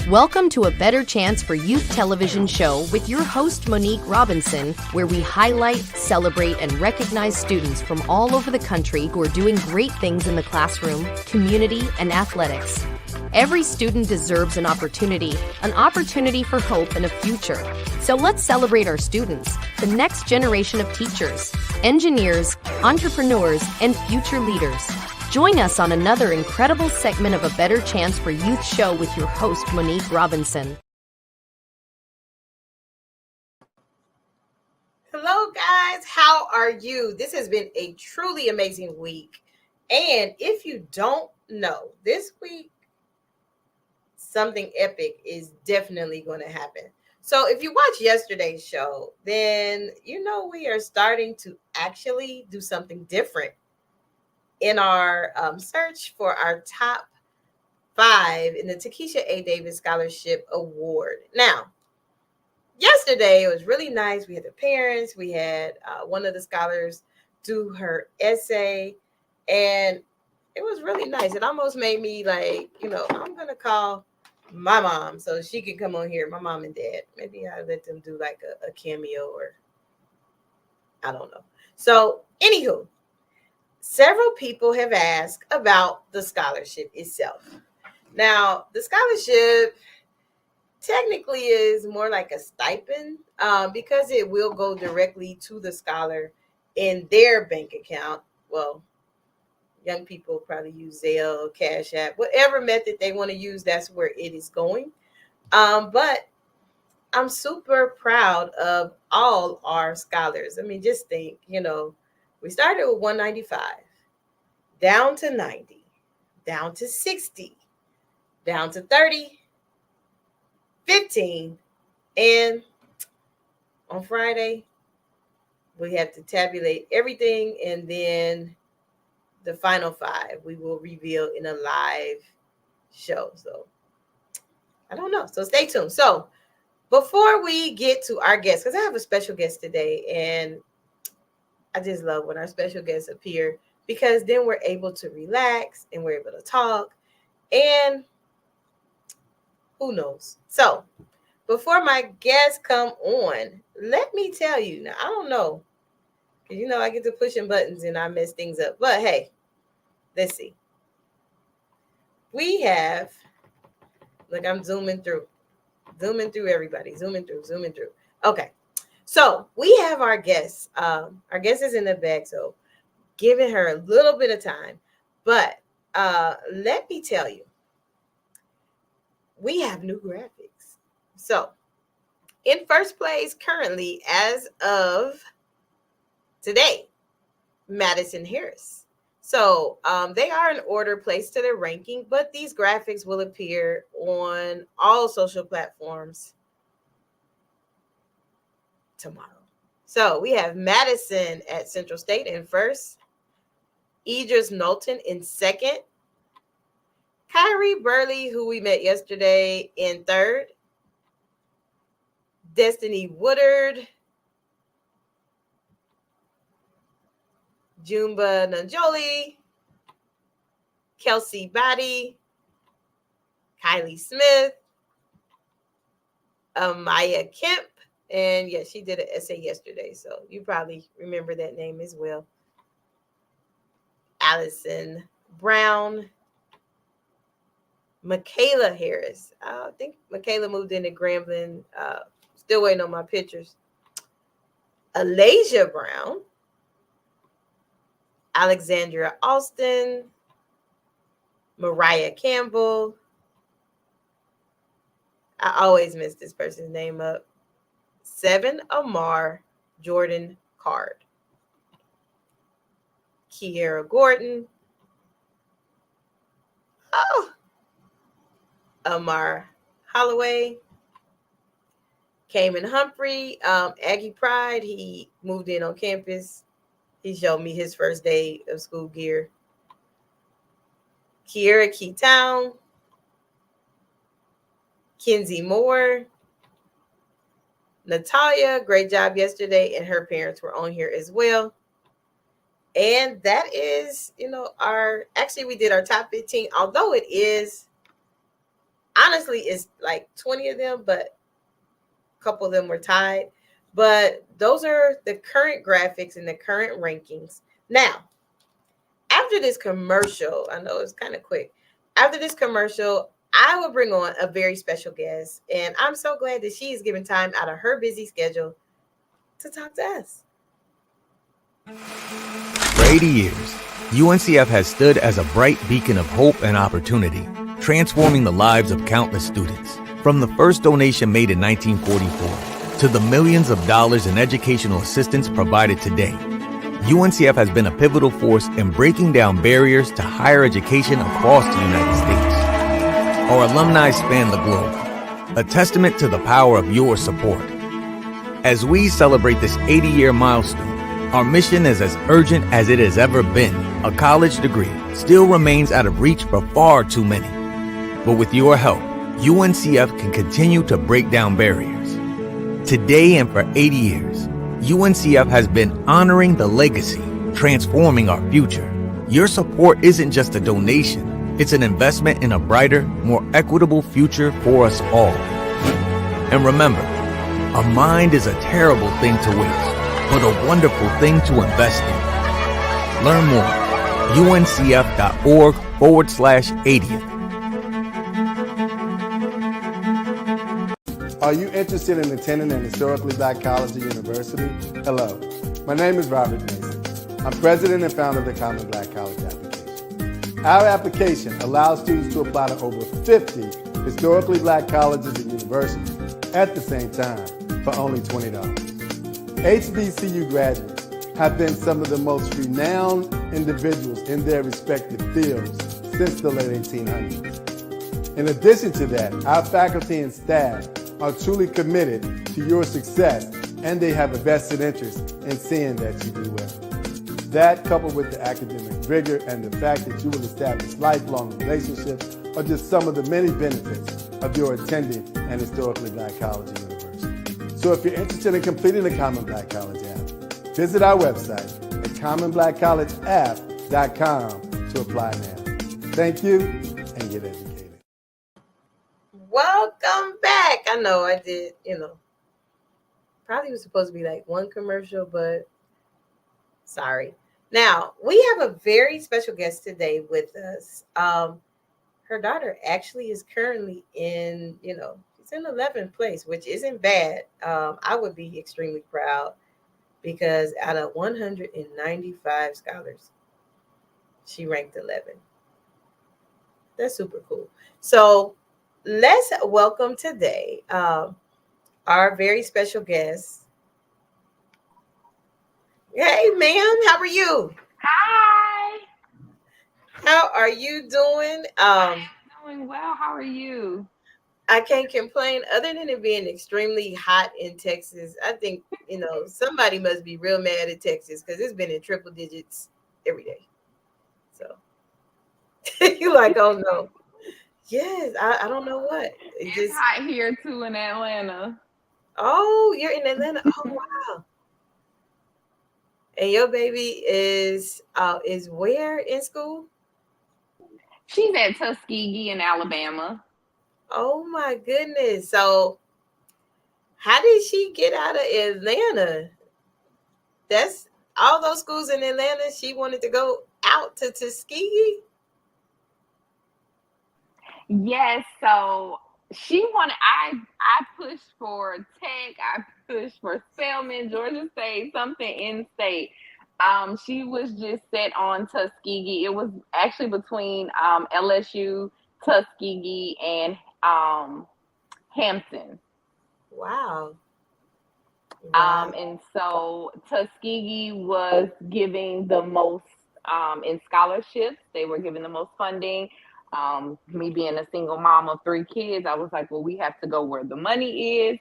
Welcome to A Better Chance for Youth television show with your host, Monique Robinson, where we highlight, celebrate, and recognize students from all over the country who are doing great things in the classroom, community, and athletics. Every student deserves an opportunity for hope and a future. So let's celebrate our students, the next generation of teachers, engineers, entrepreneurs, and future leaders. Join us on another incredible segment of A Better Chance for Youth show with your host, Monique Robinson. Hello, guys. How are you? This has been a truly amazing week. And if you don't know, this week, something epic is definitely going to happen. So if you watched yesterday's show, then you know we are starting to actually do something different in our search for our top 5 in the Takesha A. Davis Scholarship Award. Now, yesterday it was really nice. We had the parents, we had one of the scholars do her essay, and it was really nice. It almost made me like, I'm going to call my mom so she can come on here, my mom and dad. Maybe I'll let them do like a cameo, or I don't know. So, anywho, several people have asked about the scholarship itself. Now, the scholarship technically is more like a stipend because it will go directly to the scholar in their bank account. Well, young people probably use Zelle, Cash App, whatever method they want to use, that's where it is going. But I'm super proud of all our scholars. I mean, just think, we started with 195, down to 90, down to 60, down to 30, 15, and on Friday, we have to tabulate everything, and then the final 5 we will reveal in a live show. So I don't know. So stay tuned. So before we get to our guest, because I have a special guest today, and I just love when our special guests appear, because then we're able to relax and we're able to talk, and who knows. So before my guests come on, let me tell you, now I don't know, because I get to pushing buttons and I mess things up, but hey, let's see. We have, look, I'm zooming through everybody, zooming through. Okay. So we have our guest. Our guest is in the back, so giving her a little bit of time. But let me tell you, we have new graphics. So in first place currently, as of today, Madison Harris. So they are in order placed to their ranking, but these graphics will appear on all social platforms tomorrow. So we have Madison at Central State in first, Idris Knowlton in second, Kyrie Burley, who we met yesterday, in third, Destiny Woodard, Jumba Nanjoli, Kelsey Batty, Kylie Smith, Amaya Kemp, and yes, she did an essay yesterday, so you probably remember that name as well. Allison Brown, Michaela Harris. I think Michaela moved into Grambling. Still waiting on my pictures. Alasia Brown, Alexandria Austin, Mariah Campbell. I always mess this person's name up. 7 Amar Jordan Card, Kiera Gordon. Amar Holloway, Cayman Humphrey, Aggie Pride. He moved in on campus. He showed me his first day of school gear. Kiera Keytown, Kenzie Moore, Natalia, great job yesterday, and her parents were on here as well. And that is, we did our top 15, although it is honestly, it's like 20 of them, but a couple of them were tied. But those are the current graphics and the current rankings. Now, after this commercial, I know it's kind of quick. After this commercial, I will bring on a very special guest. And I'm so glad that she is giving time out of her busy schedule to talk to us. For 80 years, UNCF has stood as a bright beacon of hope and opportunity, transforming the lives of countless students. From the first donation made in 1944 to the millions of dollars in educational assistance provided today, UNCF has been a pivotal force in breaking down barriers to higher education across the United States. Our alumni span the globe, a testament to the power of your support. As we celebrate this 80-year milestone, our mission is as urgent as it has ever been. A college degree still remains out of reach for far too many. But with your help, UNCF can continue to break down barriers. Today and for 80 years, UNCF has been honoring the legacy, transforming our future. Your support isn't just a donation, it's an investment in a brighter, more equitable future for us all. And remember, a mind is a terrible thing to waste, but a wonderful thing to invest in. Learn more, uncf.org/80th. Are you interested in attending an historically black college or university? Hello, my name is Robert Mason. I'm president and founder of the Common Black College application. Our application allows students to apply to over 50 historically black colleges and universities at the same time for only $20. HBCU graduates have been some of the most renowned individuals in their respective fields since the late 1800s. In addition to that, our faculty and staff are truly committed to your success, and they have a vested interest in seeing that you do well. That, coupled with the academic rigor and the fact that you will establish lifelong relationships, are just some of the many benefits of your attending an historically black college or university. So if you're interested in completing the Common Black College app, visit our website at commonblackcollegeapp.com to apply now. Thank you, and get educated. Welcome back. I know I did, probably was supposed to be like one commercial, but sorry. Now, we have a very special guest today with us. Her daughter actually is currently in, she's in 11th place, which isn't bad. I would be extremely proud because out of 195 scholars, she ranked 11. That's super cool. So let's welcome today our very special guest. Hey, ma'am, how are you? Hi. How are you doing? I'm doing well. How are you? I can't complain other than it being extremely hot in Texas. I think, somebody must be real mad at Texas because it's been in triple digits every day. So you like, oh no. Yes, I don't know what. It's hot here too in Atlanta. Oh, you're in Atlanta. Oh wow. And your baby is where in school? She's at Tuskegee in Alabama. Oh my goodness. So how did she get out of Atlanta? That's all those schools in Atlanta. She wanted to go out to Tuskegee. Yes, so she wanted I pushed for Tech, I pushed for Spelman, Georgia State, something in state. She was just set on Tuskegee. It was actually between LSU, Tuskegee, and Hampton. Wow. And so Tuskegee was giving the most in scholarships. They were giving the most funding. Me being a single mom of 3 kids, I was like, well, we have to go where the money is.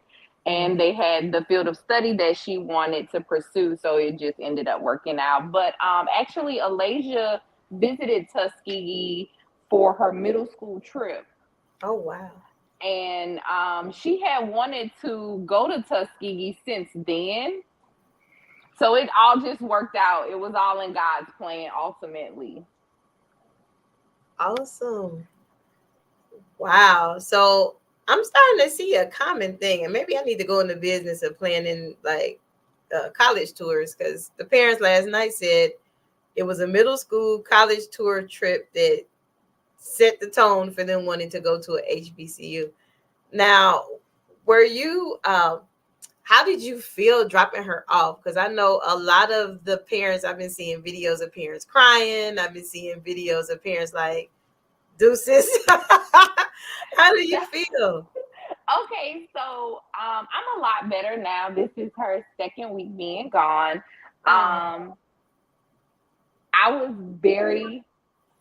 And they had the field of study that she wanted to pursue. So it just ended up working out. But actually, Alasia visited Tuskegee for her middle school trip. Oh, wow. And she had wanted to go to Tuskegee since then. So it all just worked out. It was all in God's plan, ultimately. Awesome. Wow. So I'm starting to see a common thing, and maybe I need to go in the business of planning like college tours, because the parents last night said it was a middle school college tour trip that set the tone for them wanting to go to a HBCU. Now, were you how did you feel dropping her off? Because I know a lot of the parents, I've been seeing videos of parents crying. I've been seeing videos of parents like, deuces. How do you feel? Okay, so I'm a lot better now. This is her second week being gone. Oh, I was very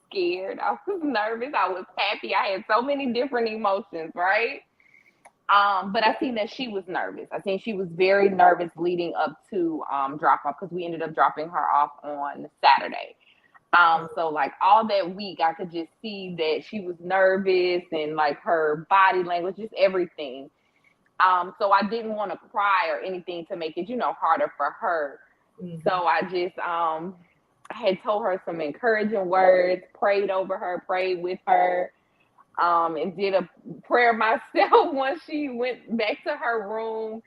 scared. I was nervous. I was happy. I had so many different emotions, right? But I seen that she was nervous. I think she was very nervous leading up to drop off, because we ended up dropping her off on Saturday. So like all that week, I could just see that she was nervous, and like her body language, just everything. So I didn't want to cry or anything to make it, harder for her. mhm. So I just I had told her some encouraging words, prayed over her, prayed with her, and did a prayer myself once she went back to her room.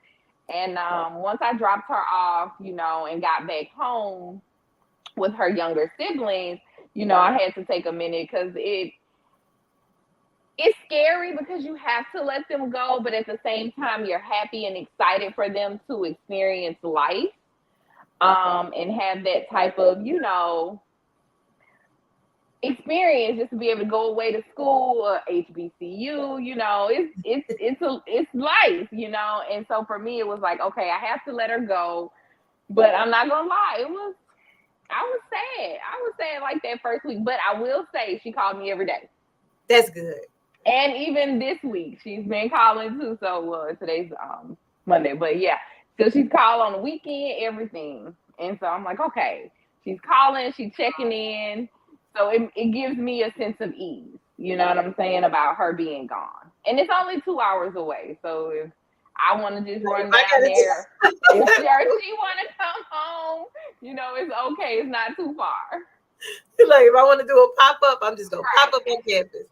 And once I dropped her off, and got back home with her younger siblings, I had to take a minute, because it's scary, because you have to let them go, but at the same time, you're happy and excited for them to experience life, and have that type of, experience, just to be able to go away to school or HBCU. It's life, and so for me, it was like, okay, I have to let her go, but I'm not gonna lie, I was sad. I was sad like that first week, but I will say she called me every day. That's good. And even this week, she's been calling too. So today's Monday, but yeah, so she's called on the weekend, everything. And so I'm like, okay, she's calling, she's checking in. So it gives me a sense of ease. You know what I'm saying, about her being gone. And it's only 2 hours away. So if I want to just run I down gotta there, if she want to come home, it's okay. It's not too far. like, if I want to do a pop up, I'm just gonna pop up Right. on campus.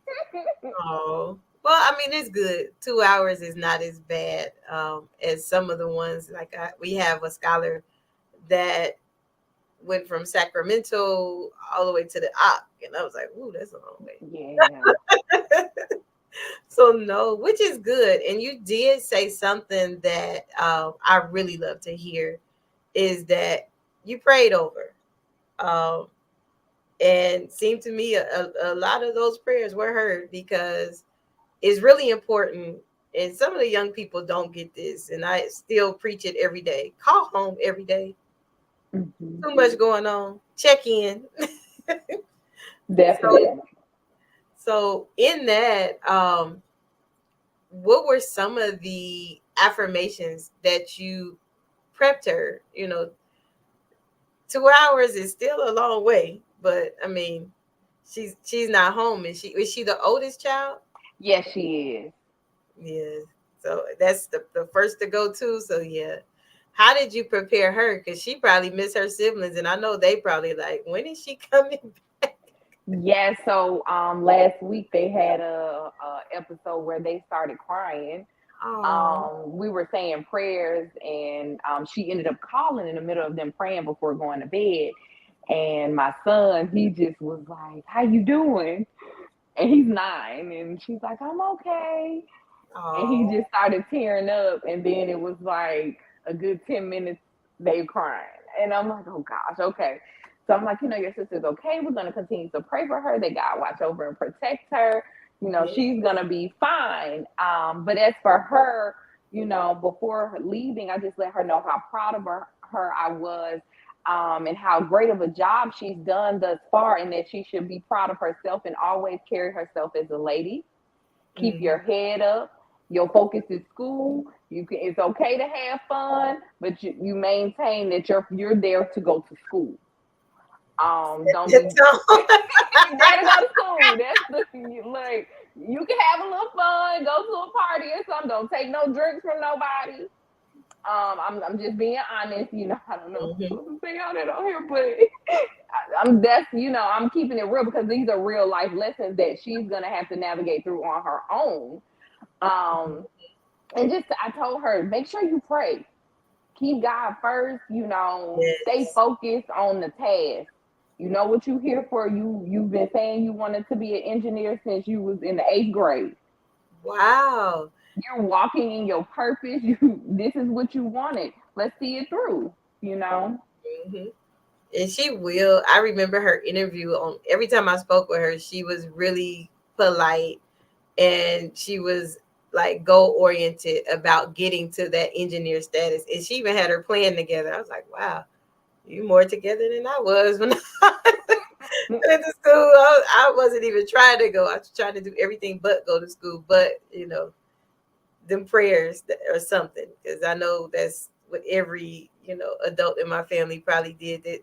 Oh, well, I mean, it's good. 2 hours is not as bad as some of the ones. Like we have a scholar that went from Sacramento all the way to the Ock, and I was like, "Ooh, that's a long way." Yeah. So no, which is good. And you did say something that I really love to hear is that you prayed over, um, and seemed to me a lot of those prayers were heard, because it's really important. And some of the young people don't get this, and I still preach it every day. Call home every day. Hmm. Too much going on. Check in. Definitely. so, so in that, what were some of the affirmations that you prepped her? 2 hours is still a long way, but I mean, she's not home. And is she the oldest child? Yes, she is. Yeah. So that's the first to go to. So yeah. How did you prepare her? Because she probably missed her siblings, and I know they probably like, when is she coming back? Yeah, so last week they had a episode where they started crying. Oh, We were saying prayers, and she ended up calling in the middle of them praying before going to bed. And my son, he just was like, "How you doing?" And he's 9, and she's like, "I'm okay." And he oh, just started tearing up, and then it was like a good 10 minutes they crying, and I'm like, oh gosh, okay. So I'm like, your sister's okay, we're going to continue to pray for her, that God watch over and protect her, yeah. she's going to be fine. But as for her, before leaving, I just let her know how proud of her I was, and how great of a job she's done thus far, and that she should be proud of herself and always carry herself as a lady. Keep your Mhm. head up. Your focus is school. It's okay to have fun, but you maintain that you're there to go to school. Don't be You gotta go to school. That's like, you can have a little fun, go to a party or something. Don't take no drinks from nobody. I'm just being honest. I don't know Mm-hmm. what to say all that on here, but I'm keeping it real because these are real life lessons that she's gonna have to navigate through on her own. And just I told her, make sure you pray, keep God first. Stay Yes. focused on the task. You know what you're here for. You've been saying you wanted to be an engineer since you was in the 8th grade. Wow. You're walking in your purpose. This is what you wanted. Let's see it through. Mm-hmm. And she will. I remember her interview on every time I spoke with her, she was really polite and she was like goal oriented about getting to that engineer status. And she even had her plan together. I was like, wow, you more together than I was when I went to school. I wasn't even trying to go. I was trying to do everything but go to school. But, them prayers or something, because I know that's what every, adult in my family probably did that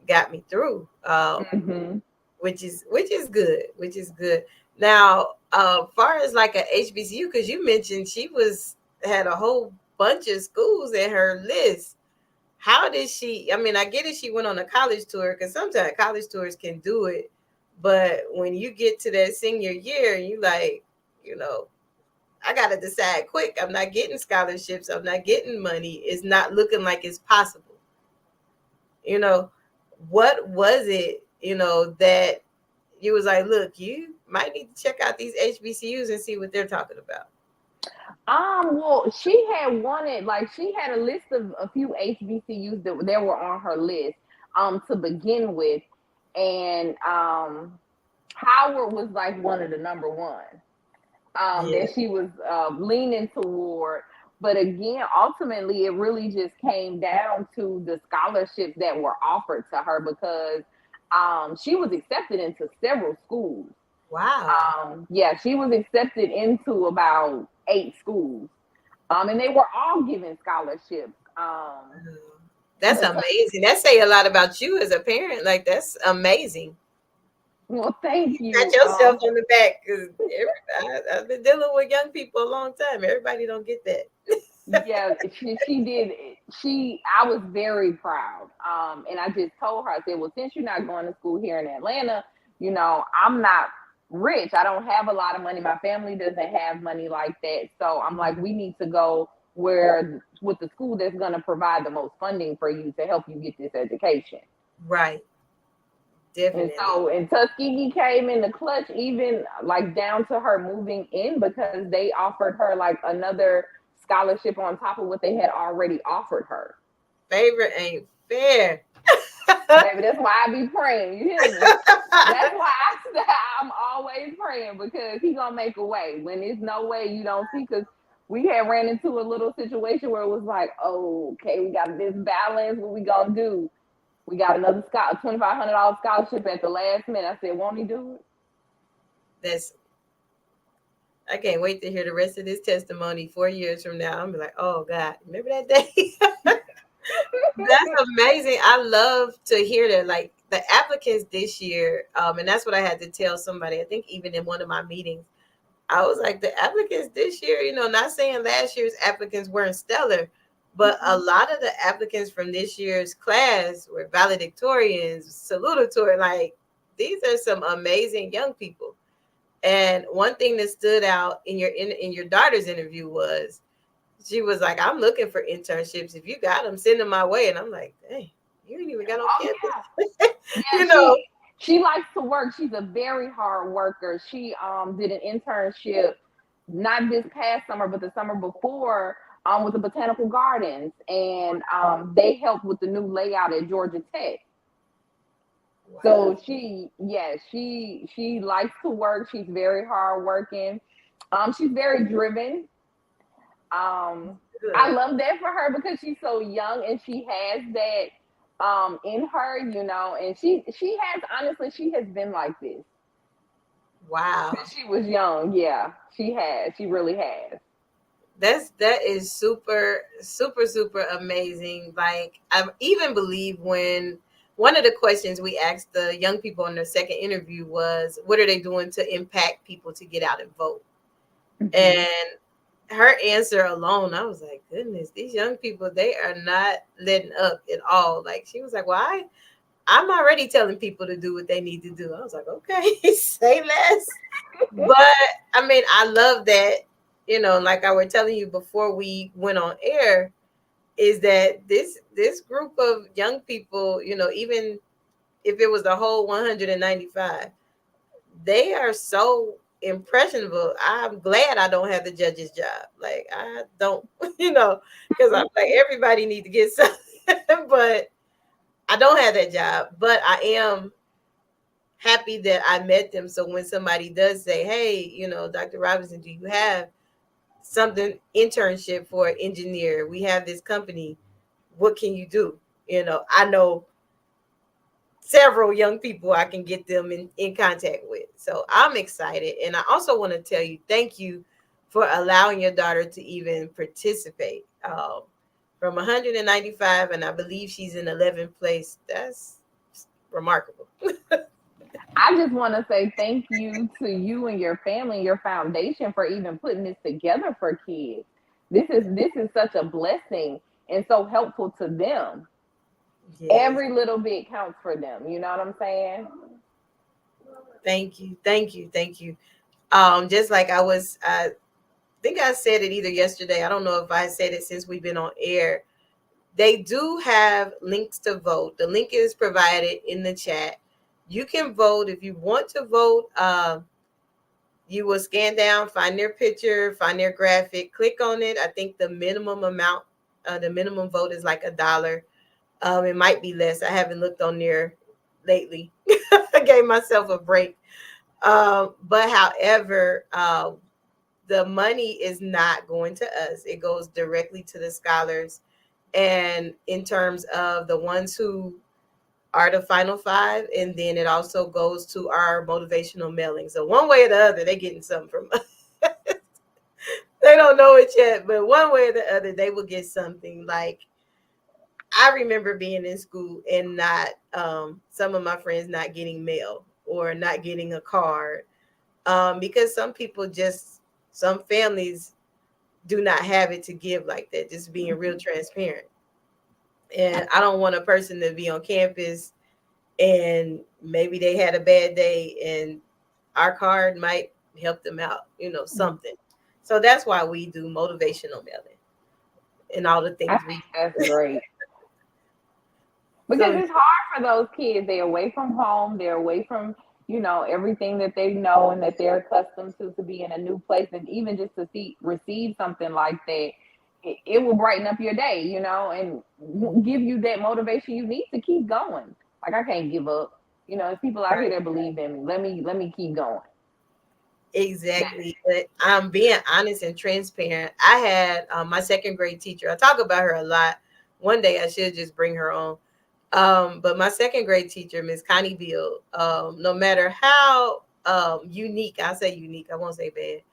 got me through. Mm-hmm. Which is good. Now, far as like a HBCU, because you mentioned she had a whole bunch of schools in her list. How did she? I mean, I get it. She went on a college tour because sometimes college tours can do it, but when you get to that senior year, you like, I gotta decide quick. I'm not getting scholarships. I'm not getting money. It's not looking like it's possible. You know, what was it? That you was like, look, you might need to check out these HBCUs and see what they're talking about. Well, she had wanted, like, she had a list of a few HBCUs that were on her list, to begin with, and Howard was like one of the number one, Yeah. that she was leaning toward. But again, ultimately, it really just came down to the scholarships that were offered to her because she was accepted into several schools. Wow. Yeah, she was accepted into about 8 schools. And they were all given scholarships. That's Because, amazing. That say a lot about you as a parent. Like, that's amazing. well, thank Pat you. yourself on the back because I've been dealing with young people a long time. Everybody don't get that. Yeah, she did. I was very proud. And I just told her, I said, well, since you're not going to school here in Atlanta, I'm not rich. I don't have a lot of money. My family doesn't have money like that. So I'm like, we need to go with the school that's going to provide the most funding for you to help you get this education. Right. And Definitely. so, and Tuskegee came in the clutch, even like down to her moving in because they offered her like another scholarship on top of what they had already offered her. Favorite ain't fair. Baby, that's why I be praying. You hear me? That's why I'm always praying because he gonna make a way. When there's no way, you don't see. Because we had ran into a little situation where it was like, oh, okay, we got this balance. What we gonna do? We got another $2,500 scholarship at the last minute. I said, won't he do it? I can't wait to hear the rest of this testimony 4 years from now. I'm be like, oh God, remember that day? That's amazing. I love to hear that. Like the applicants this year, and that's what I had to tell somebody. I think even in one of my meetings, I was like, the applicants this year, not saying last year's applicants weren't stellar, but a lot of the applicants from this year's class were valedictorians, salutatorian. Like these are some amazing young people. And one thing that stood out in your daughter's interview was she was like, I'm looking for internships. If you got them, send them my way. And I'm like, dang, you ain't even got on campus. Yeah. you Yeah, know. she likes to work. She's a very hard worker. She did an internship not this past summer, but the summer before with the botanical gardens, and they helped with the new layout at Georgia Tech. Wow. So she likes to work. She's very hard working. She's very driven. I love that for her because she's so young and she has that in her, and she has been like this. Wow. Since she was young. Yeah, she really has. That is super, super, super amazing. Like I even believe when one of the questions we asked the young people in their second interview was, what are they doing to impact people to get out and vote? Mm-hmm. And her answer alone, I was like, goodness, these young people, they are not letting up at all. Like, she was like, well, I'm already telling people to do what they need to do. I was like, okay, say less. But I mean, I love that, like I was telling you before we went on air, is that this group of young people, even if it was the whole 195, they are so impressionable. I'm glad I don't have the judge's job. Like, I don't, because I'm like, everybody need to get something, but I don't have that job. But I am happy that I met them. So when somebody does say, hey, Dr. Robinson, do you have something internship for an engineer? We have this company. What can you do? I know several young people I can get them in contact with. So I'm excited. And I also want to tell you, thank you for allowing your daughter to even participate. From 195, and I believe she's in 11th place. That's remarkable. I just want to say thank you to you and your family, your foundation, for even putting this together for kids. This is such a blessing and so helpful to them. Yes. Every little bit counts for them. You know what I'm saying? Thank you. Thank you. Thank you. Just like I think I said it either yesterday. I don't know if I said it since we've been on air. They do have links to vote. The link is provided in the chat. You can vote if you want to vote. You will scan down, find their picture, find their graphic, click on it. I think the minimum amount, the minimum vote is like $1. It might be less. I haven't looked on there lately. I gave myself a break. But however, the money is not going to us. It goes directly to the scholars. And in terms of the ones who are the final five, and then it also goes to our motivational mailing. So one way or the other, they're getting something from us. They don't know it yet, but one way or the other, they will get something. Like, I remember being in school and not some of my friends not getting mail or not getting a card, because some families do not have it to give like that. Just being real transparent. And I don't want a person to be on campus and maybe they had a bad day and our card might help them out, something. So that's why we do motivational mailing and all the I things think we that's great. Because so it's hard for those kids. They're away from home. They're away from, everything that they know and that they're accustomed to be in a new place. And even just to receive something like that, it will brighten up your day, and give you that motivation you need to keep going. Like, I can't give up. There's people out here right. that believe in me. Let me keep going. Exactly. But I'm being honest and transparent. I had my second grade teacher. I talk about her a lot. One day I should just bring her on. But my second grade teacher, Miss Connie Beal, no matter how unique, I say unique, I won't say bad,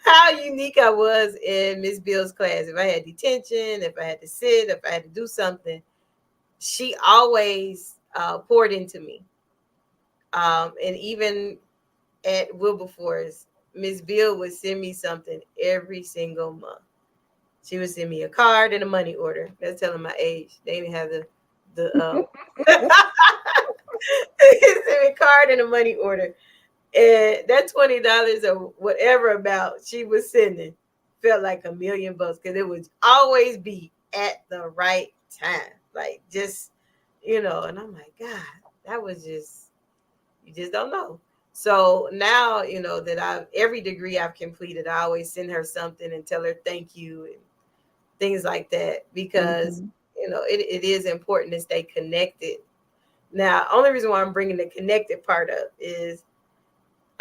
how unique I was in Miss Beal's class. If I had detention, if I had to sit, if I had to do something, she always poured into me. And even at Wilberforce, Miss Beal would send me something every single month. She would send me a card and a money order. That's telling my age. They didn't have the send me a card and a money order. And that $20 or whatever amount she was sending felt like $1,000,000 because it would always be at the right time. Like, just, and I'm like, God, that was just, you just don't know. So now, that every degree I've completed, I always send her something and tell her thank you and things like that, because, Mm-hmm. it is important to stay connected. Now, only reason why I'm bringing the connected part up is,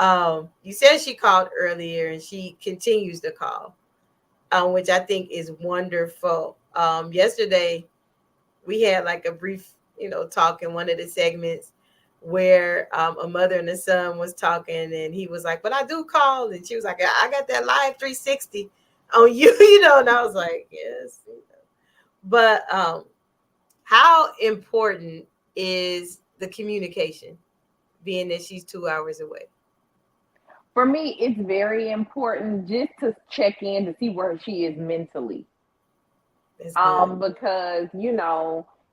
you said she called earlier and she continues to call, which I think is wonderful. Yesterday we had like a brief, talk in one of the segments where a mother and a son was talking, and he was like, "But I do call," and she was like, "I got that live 360 on you," and I was like, "Yes." But how important is the communication, being that she's 2 hours away? For me, it's very important just to check in to see where she is mentally. That's good.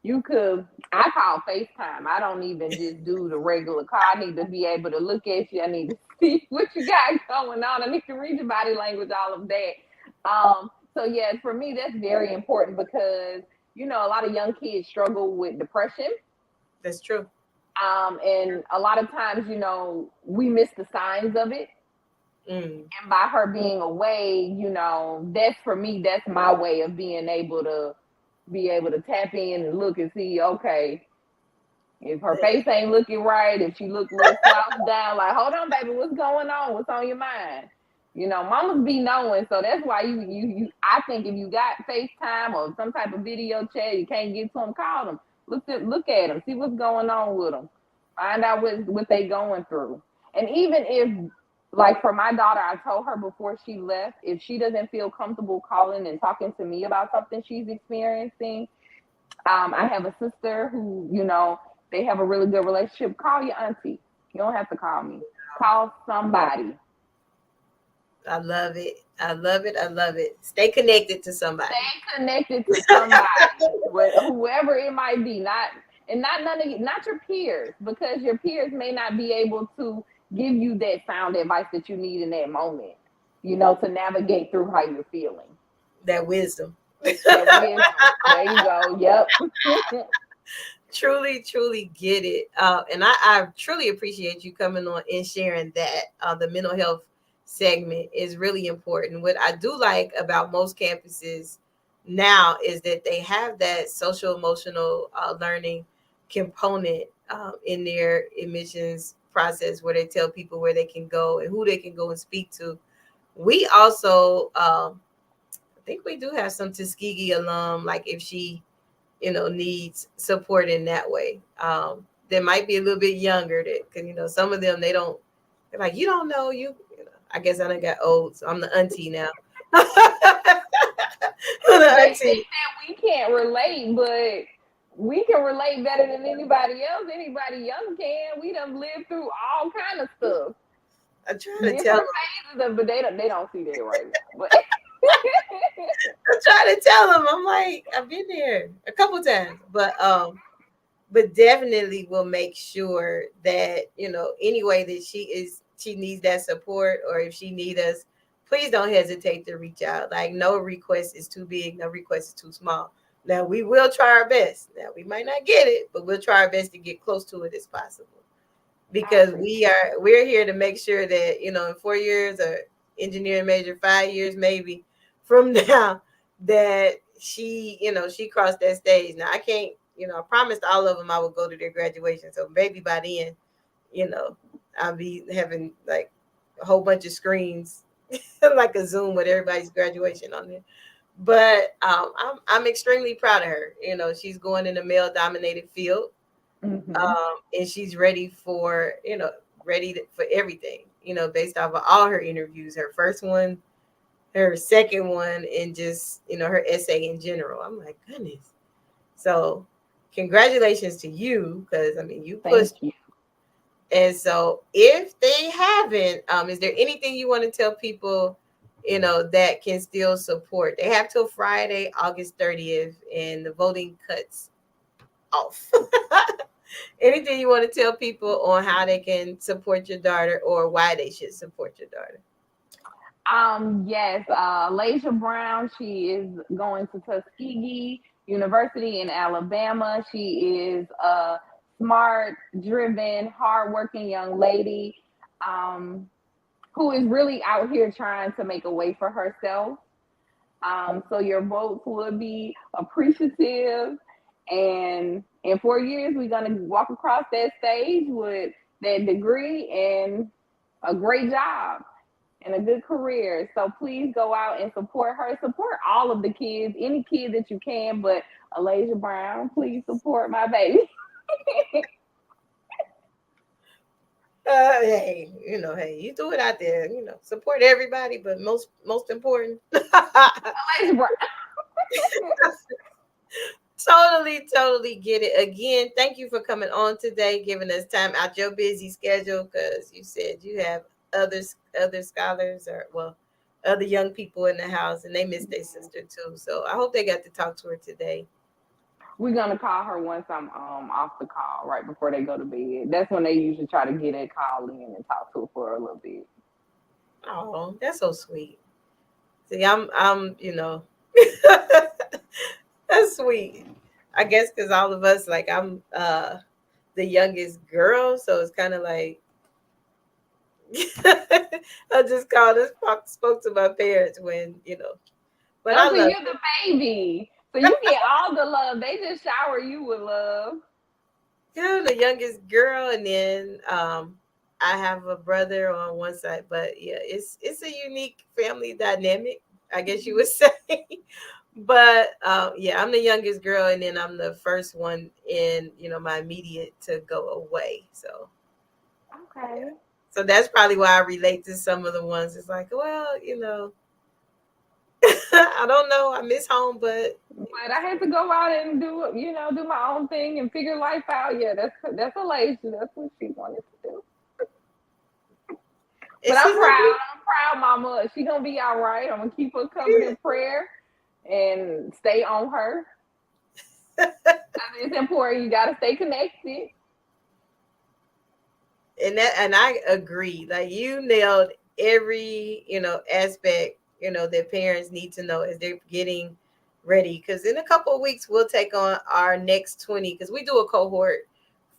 Because I call FaceTime. I don't even just do the regular call. I need to be able to look at you. I need to see what you got going on. I need to read your body language, all of that. So yeah, for me, that's very important because a lot of young kids struggle with depression. That's true. And a lot of times, we miss the signs of it. Mm. And by her being away, that's for me, that's my way of being able to tap in and look and see, okay, if her face ain't looking right, if she look a little slouched down, like, hold on, baby, what's going on? What's on your mind? Mamas be knowing, so that's why you I think if you got FaceTime or some type of video chat, you can't get to them, call them. Look at them, see what's going on with them. Find out what they going through. And even if, like for my daughter, I told her before she left, if she doesn't feel comfortable calling and talking to me about something she's experiencing, I have a sister who, they have a really good relationship. Call your auntie. You don't have to call me. Call somebody. I love it. I love it. I love it. Stay connected to somebody. Stay connected to somebody, whoever it might be. Not your peers, because your peers may not be able to give you that sound advice that you need in that moment. To navigate through how you're feeling. That wisdom. There you go. Yep. Truly, truly get it. And I truly appreciate you coming on and sharing that. The mental health segment is really important. What I do like about most campuses now is that they have that social emotional learning component in their admissions process, where they tell people where they can go and who they can go and speak to. We also, I think we do have some Tuskegee alum, like if she needs support in that way. They might be a little bit younger, because some of them, they're like, you don't know, I guess I done got old, so I'm the auntie now. They think that we can't relate, but we can relate better than anybody else. Anybody young can. We done lived through all kind of stuff. I try to tell them, but they don't see that right now. But I try to tell them, I'm like, I've been there a couple times, but definitely will make sure that any way that she needs that support, or if she needs us, please don't hesitate to reach out. Like, no request is too big, no request is too small. Now, we will try our best. Now, we might not get it, but we'll try our best to get close to it as possible, because we're here to make sure that in 4 years, or engineering major 5 years maybe from now, that she crossed that stage. Now, I can't, I promised all of them I would go to their graduation, so maybe by then, I'll be having like a whole bunch of screens like a Zoom with everybody's graduation on there. But I'm extremely proud of her. She's going in a male dominated field. mm-hmm. And she's ready for for everything, based off of all her interviews, her first one, her second one, and just her essay in general. I'm like, goodness. So congratulations to you, because you pushed. Thank you. And so if they haven't, is there anything you want to tell people that can still support? They have till Friday, August 30th, and the voting cuts off. Anything you want to tell people on how they can support your daughter, or why they should support your daughter? Yes, Lasia Brown, she is going to Tuskegee University in Alabama. She is a smart, driven, hardworking young lady who is really out here trying to make a way for herself. So your votes will be appreciative. And in 4 years, we're going to walk across that stage with that degree and a great job and a good career. So please go out and support her. Support all of the kids, any kid that you can, but Alasia Brown, please support my baby. Hey, you do it out there, support everybody, but most important, Alasia Brown. Totally get it. Again, thank you for coming on today, giving us time out your busy schedule, because you said you have other scholars or other young people in the house, and they miss their sister too. So I hope they got to talk to her today. We're gonna call her once I'm off the call, right before they go to bed. That's when they usually try to get a call in and talk to her for a little bit. Oh, that's so sweet. See, I'm that's sweet. I guess because all of us, like, I'm the youngest girl, so it's kind of like I just spoke to my parents when but I So love you're the baby, so you get all the love. They just shower you with love. I'm the youngest girl, and then I have a brother on one side, but yeah, it's a unique family dynamic, I guess you would say. But yeah, I'm the youngest girl, and then I'm the first one in my immediate to go away. So Okay. yeah. So that's probably why I relate to some of the ones. It's like, well, I don't know. I miss home, but I had to go out and do my own thing and figure life out. Yeah, that's Alicia. That's what she wanted to do. But I'm proud, Mama. She gonna be all right. I'm gonna keep her covered in prayer and stay on her. It's important. You gotta stay connected. And I agree. Like, you nailed every aspect that parents need to know as they're getting ready. Because in a couple of weeks we'll take on our next 20. Because we do a cohort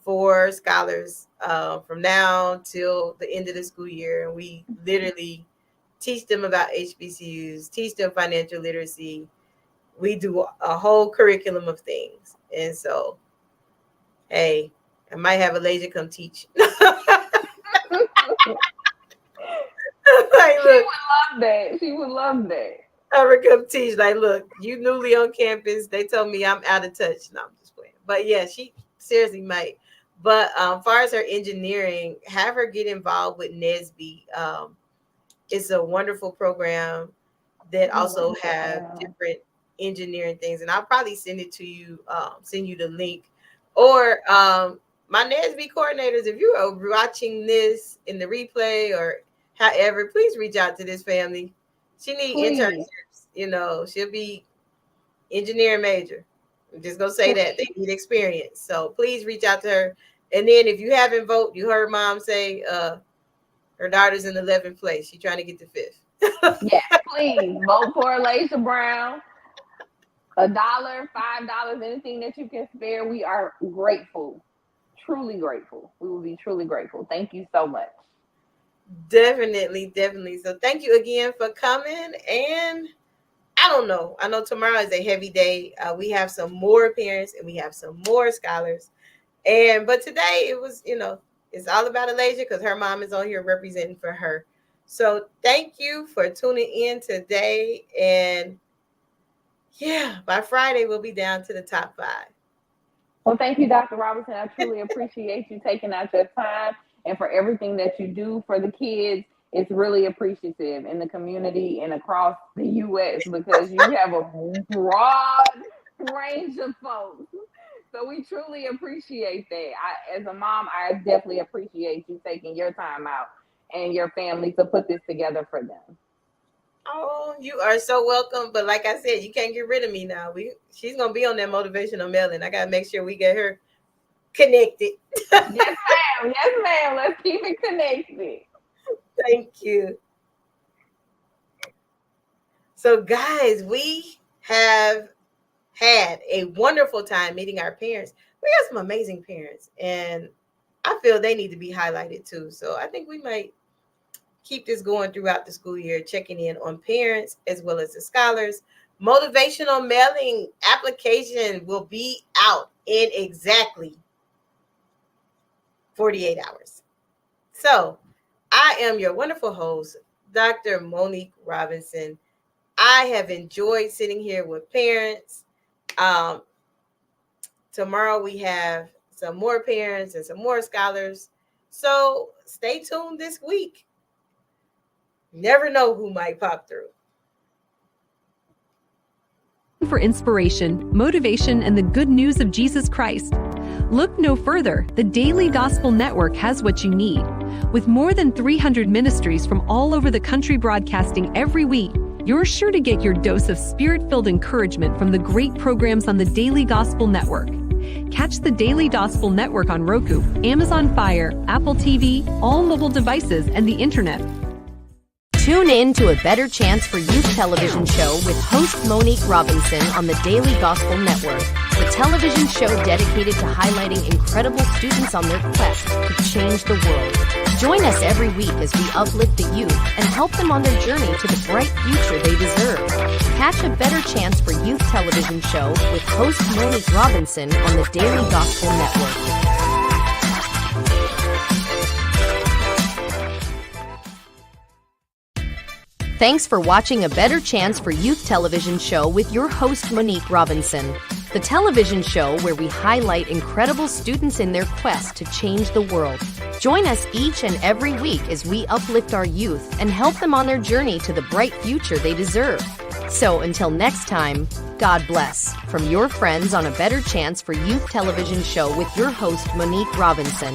for scholars from now till the end of the school year, and we literally teach them about HBCUs, teach them financial literacy. We do a whole curriculum of things, and so hey, I might have Alasia come teach. Like, look, She would love that. I would come teach. Like, look, you newly on campus. They told me I'm out of touch. No, I'm just playing. But yeah, she seriously might. But far as her engineering, have her get involved with NSBE. It's a wonderful program that also have different engineering things, and I'll probably send it to you. Send you the link, or my NSBE coordinators. If you are watching this in the replay or however, please reach out to this family. She needs internships. She'll be engineering major. I'm just gonna say that they need experience. So please reach out to her. And then if you haven't voted, you heard Mom say her daughter's in 11th place. She's trying to get to 5th. Yes, please vote for Alasia Brown. $1, $5, anything that you can spare. We are grateful, truly grateful. We will be truly grateful. Thank you so much. Definitely. So thank you again for coming. And I don't know. I know tomorrow is a heavy day. We have some more parents and we have some more scholars. But today it was, it's all about Alasia because her mom is on here representing for her. So thank you for tuning in today. And yeah, by Friday we'll be down to the top 5. Well, thank you, Dr. Robinson. I truly appreciate you taking out your time and for everything that you do for the kids. It's really appreciative in the community and across the U.S. because you have a broad range of folks. So we truly appreciate that. As a mom, I definitely appreciate you taking your time out and your family to put this together for them. Oh, you are so welcome. But like I said, you can't get rid of me now. She's going to be on that motivational mailing. I got to make sure we get her connected. Yes, ma'am. Let's keep it connected. Thank you. So, guys, we have had a wonderful time meeting our parents. We got some amazing parents, and I feel they need to be highlighted too. So I think we might keep this going throughout the school year, checking in on parents as well as the scholars. Motivational mailing application will be out in exactly 48 hours. So I am your wonderful host, Dr. Monique Robinson. I have enjoyed sitting here with parents. Tomorrow we have some more parents and some more scholars. So stay tuned this week. Never know who might pop through. For inspiration, motivation, and the good news of Jesus Christ, look no further. The Daily Gospel Network has what you need. With more than 300 ministries from all over the country broadcasting every week, you're sure to get your dose of spirit-filled encouragement from the great programs on the Daily Gospel Network. Catch the Daily Gospel Network on Roku, Amazon Fire, Apple TV, all mobile devices, and the internet. Tune in to A Better Chance for Youth television show with host Monique Robinson on the Daily Gospel Network, the television show dedicated to highlighting incredible students on their quest to change the world. Join us every week as we uplift the youth and help them on their journey to the bright future they deserve. Catch A Better Chance for Youth television show with host Monique Robinson on the Daily Gospel Network. Thanks for watching A Better Chance for Youth television show with your host Monique Robinson, the television show where we highlight incredible students in their quest to change the world. Join us each and every week as we uplift our youth and help them on their journey to the bright future they deserve. So until next time, God bless, from your friends on A Better Chance for Youth television show with your host Monique Robinson.